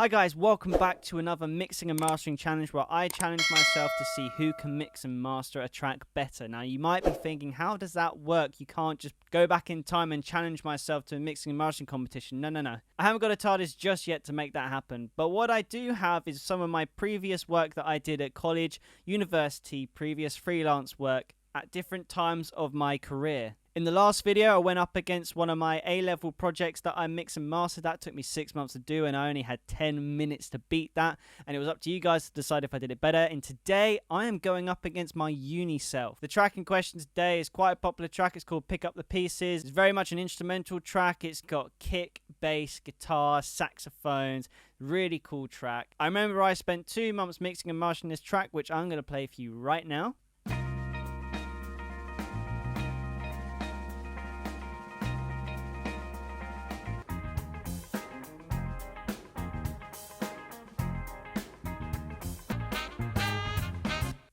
Hi guys, welcome back to another mixing and mastering challenge where I challenge myself to see who can mix and master a track better. Now you might be thinking, how does that work? You can't just go back in time and challenge myself to a mixing and mastering competition. No. I haven't got a TARDIS just yet to make that happen. But what I do have is some of my previous work that I did at college, university, previous freelance work at different times of my career. In the last video, I went up against one of my A-level projects that I mixed and mastered. That took me 6 months to do, and I only had 10 minutes to beat that. And it was up to you guys to decide if I did it better. And today, I am going up against my uni self. The track in question today is quite a popular track. It's called Pick Up the Pieces. It's very much an instrumental track. It's got kick, bass, guitar, saxophones. Really cool track. I remember I spent 2 months mixing and mastering this track, which I'm going to play for you right now.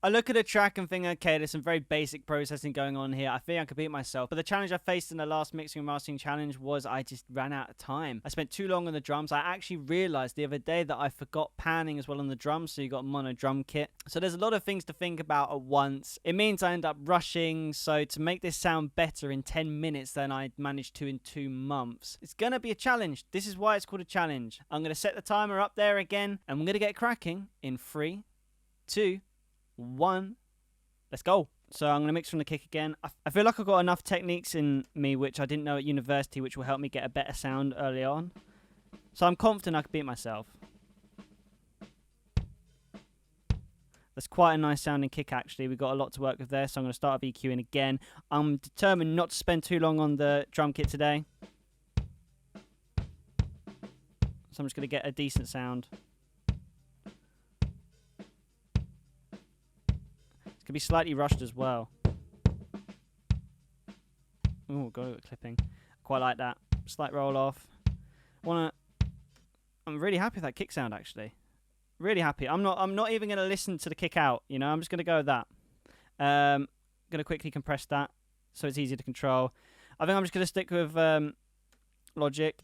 I look at a track and think, okay, there's some very basic processing going on here. I think I could beat myself. But the challenge I faced in the last mixing and mastering challenge was I just ran out of time. I spent too long on the drums. I actually realized the other day that I forgot panning as well on the drums, so you got a mono drum kit. So there's a lot of things to think about at once. It means I end up rushing, so to make this sound better in 10 minutes than I managed to in 2 months, it's going to be a challenge. This is why it's called a challenge. I'm going to set the timer up there again, and we're going to get cracking in 3, 2, 1, let's go. So I'm going to mix from the kick again. I feel like I've got enough techniques in me which I didn't know at university, which will help me get a better sound early on. So I'm confident I can beat myself. That's quite a nice sounding kick actually. We've got a lot to work with there, so I'm going to start EQing again. I'm determined not to spend too long on the drum kit today. So I'm just going to get a decent sound. Could be slightly rushed as well. Oh, got it clipping. Quite like that. Slight roll off. I'm really happy with that kick sound actually. Really happy. I'm not even gonna listen to the kick out, you know, I'm just gonna go with that. Gonna quickly compress that so it's easy to control. I think I'm just gonna stick with Logic.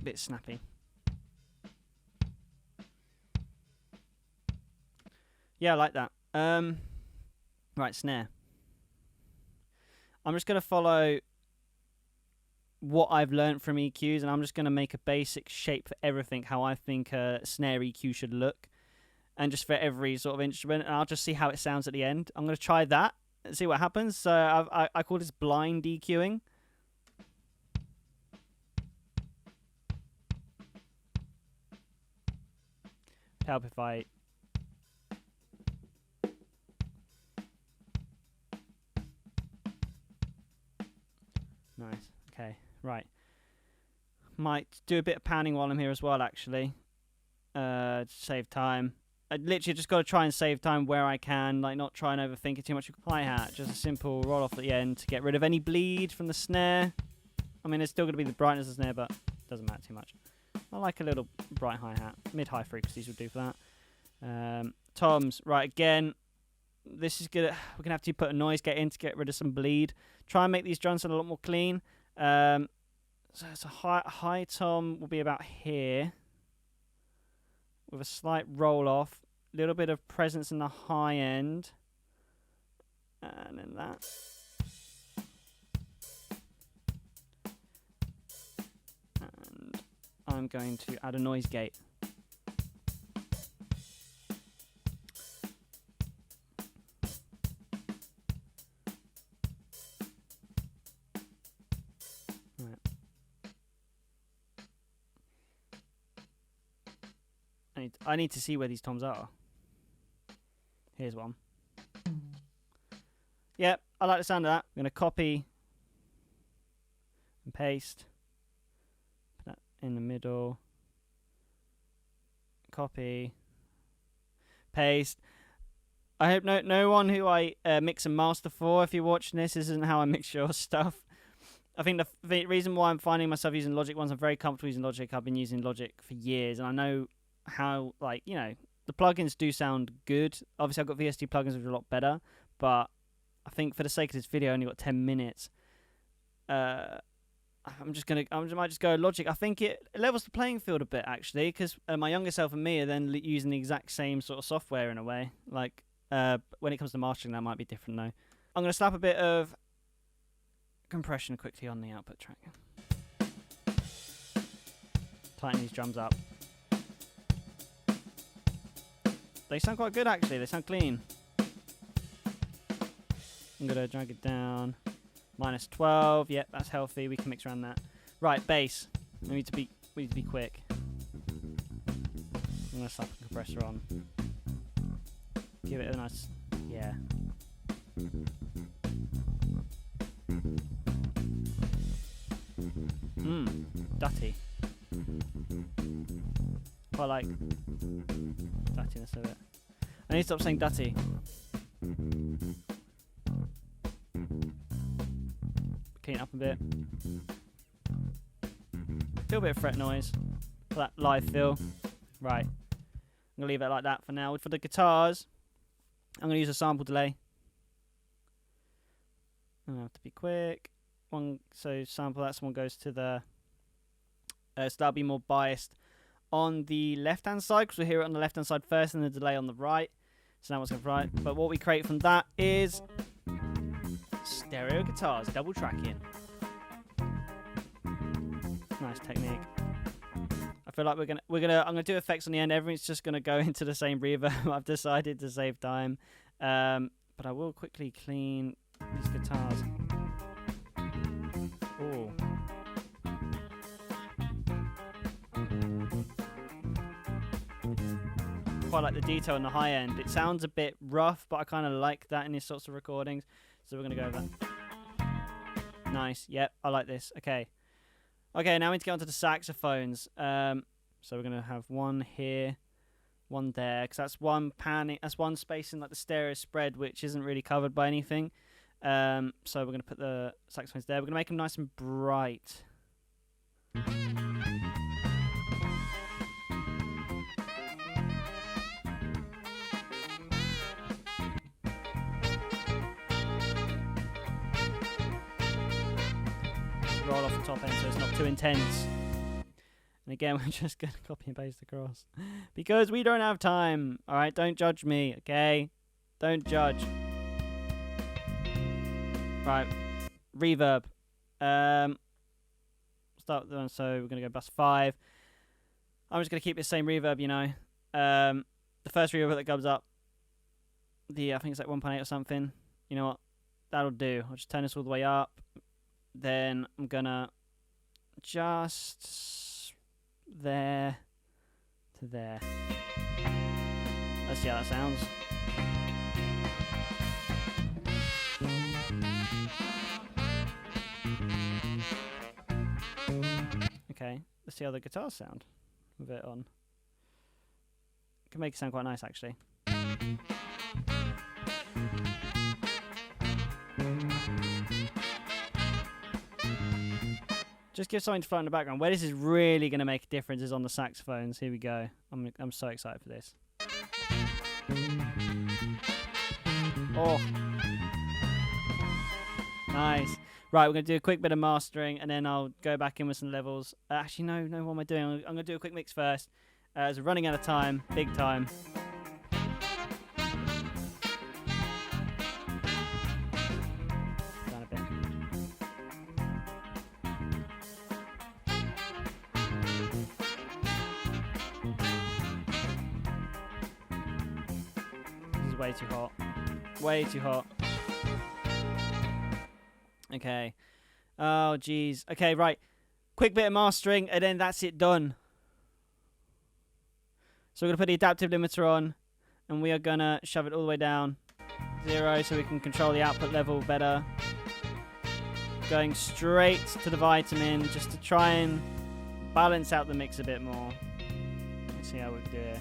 Bit snappy. Yeah, I like that. Right, snare. I'm just going to follow what I've learned from EQs, and I'm just going to make a basic shape for everything, how I think a snare EQ should look, and just for every sort of instrument, and I'll just see how it sounds at the end. I'm going to try that and see what happens. So I call this blind EQing. Help if I nice. Okay, right. Might do a bit of panning while I'm here as well actually, to save time. I literally just got to try and save time where I can, like not try and overthink it too much. Hi-hat, just a simple roll off at the end to get rid of any bleed from the snare. I mean, it's still going to be the brightness of the snare, but it doesn't matter too much. I like a little bright hi-hat. Mid-high frequencies would do for that. Toms, right, again, this is gonna, we're gonna have to put a noise gate in to get rid of some bleed. Try and make these drums sound a lot more clean. So it's a high tom will be about here, with a slight roll off, a little bit of presence in the high end, and then that. I'm going to add a noise gate. Right. I need to see where these toms are. Here's one. Yep, I like the sound of that. I'm going to copy and paste. In the middle, copy, paste. I hope no one who I mix and master for, if you're watching this isn't how I mix your stuff. I think the reason why I'm finding myself using Logic ones, I'm very comfortable using Logic. I've been using Logic for years, and I know how, like, you know, the plugins do sound good. Obviously, I've got VST plugins which are a lot better, but I think for the sake of this video, I only got 10 minutes. I might just go Logic. I think it levels the playing field a bit, actually, because my younger self and me are then using the exact same sort of software in a way. Like, when it comes to mastering, that might be different, though. I'm going to slap a bit of compression quickly on the output track. Tighten these drums up. They sound quite good, actually. They sound clean. I'm going to drag it down. -12. Yep, that's healthy. We can mix around that. Right, bass. We need to be quick. I'm going to slap a compressor on. Give it a nice... Yeah. Dutty. Quite like duttiness of it. I need to stop saying dutty. Clean it up a bit. Feel a bit of fret noise for that live feel. Right. I'm going to leave it like that for now. For the guitars, I'm going to use a sample delay. I have to be quick. So sample, that one goes to the... so that'll be more biased on the left-hand side, because we'll hear it on the left-hand side first and the delay on the right. So now what's going right. But what we create from that is stereo guitars, double tracking. Nice technique. I feel like I'm gonna do effects on the end. Everything's just gonna go into the same reverb. I've decided to save time. But I will quickly clean these guitars. Oh. Quite like the detail on the high end. It sounds a bit rough, but I kind of like that in these sorts of recordings. So we're going to go over that. Nice. Yep, I like this. Okay. Okay, now we need to get onto the saxophones. So we're going to have one here, one there, because that's one panning. That's one space in like the stereo spread, which isn't really covered by anything. So we're going to put the saxophones there. We're going to make them nice and bright. Roll off the top end so it's not too intense. And again, we're just going to copy and paste across because we don't have time. Alright, don't judge me, okay? Don't judge. Right, reverb. Start with the one, so we're going to go bus 5. I'm just going to keep the same reverb, you know. The first reverb that comes up, I think it's like 1.8 or something. You know what? That'll do. I'll just turn this all the way up. Then I'm gonna just there to there. Let's see how that sounds. Okay, let's see how the guitars sound with it on. Can make it sound quite nice, actually. Just give something to float in the background. Where this is really going to make a difference is on the saxophones. Here we go. I'm so excited for this. Oh. Nice. Right, we're going to do a quick bit of mastering, and then I'll go back in with some levels. Actually, no, what am I doing? I'm going to do a quick mix first. As we're running out of time, big time. Way too hot. Way too hot. Okay. Oh, jeez. Okay, right. Quick bit of mastering, and then that's it done. So we're going to put the adaptive limiter on, and we are going to shove it all the way down. 0, so we can control the output level better. Going straight to the vitamin, just to try and balance out the mix a bit more. Let's see how we do it.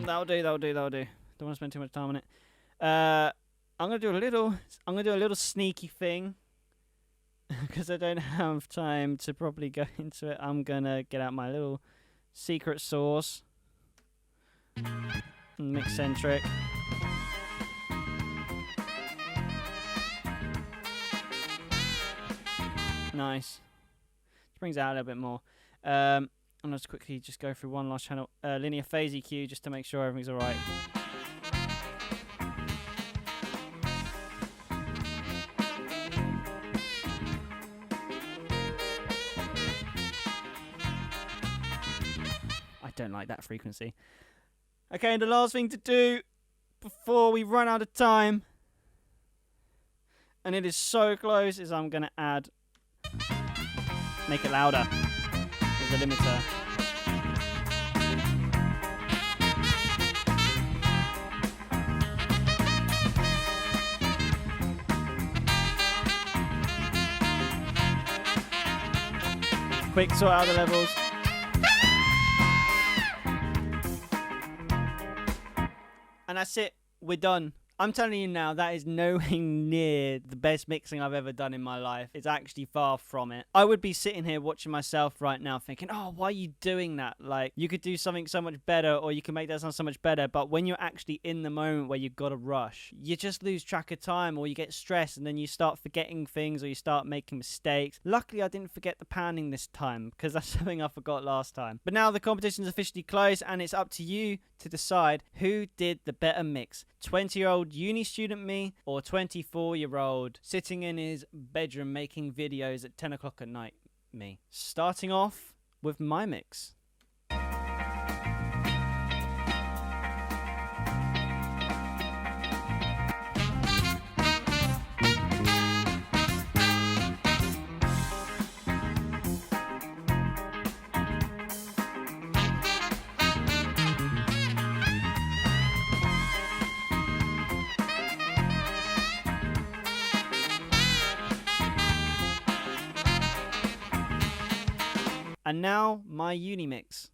That'll do. Don't want to spend too much time on it. I'm gonna do a little sneaky thing because I don't have time to properly go into it. I'm gonna get out my little secret sauce. Mixcentric. Nice. Just brings it out a little bit more. I'm gonna just quickly go through one last channel. Linear phase EQ just to make sure everything's alright. I don't like that frequency. Okay, and the last thing to do before we run out of time, and it is so close, is I'm gonna make it louder with the limiter. Quick sort out the levels. And that's it. We're done. I'm telling you now, that is nowhere near the best mixing I've ever done in my life. It's actually far from it. I would be sitting here watching myself right now thinking, oh, why are you doing that? Like, you could do something so much better, or you can make that sound so much better. But when you're actually in the moment where you've got to rush, you just lose track of time, or you get stressed, and then you start forgetting things, or you start making mistakes. Luckily, I didn't forget the panning this time, because that's something I forgot last time. But now the competition's officially closed, and it's up to you to decide who did the better mix. 20-year-old uni student me, or 24-year-old sitting in his bedroom making videos at 10 o'clock at night me. Starting off with my mix. And now, my uni mix.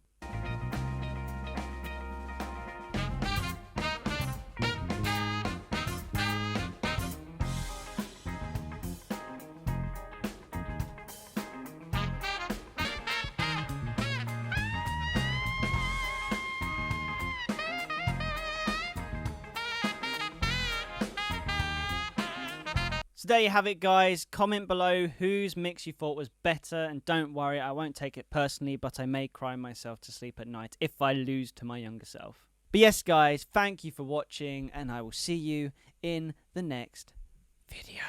So there you have it, guys. Comment below whose mix you thought was better, and don't worry, I won't take it personally, but I may cry myself to sleep at night if I lose to my younger self. But yes, guys, thank you for watching, and I will see you in the next video.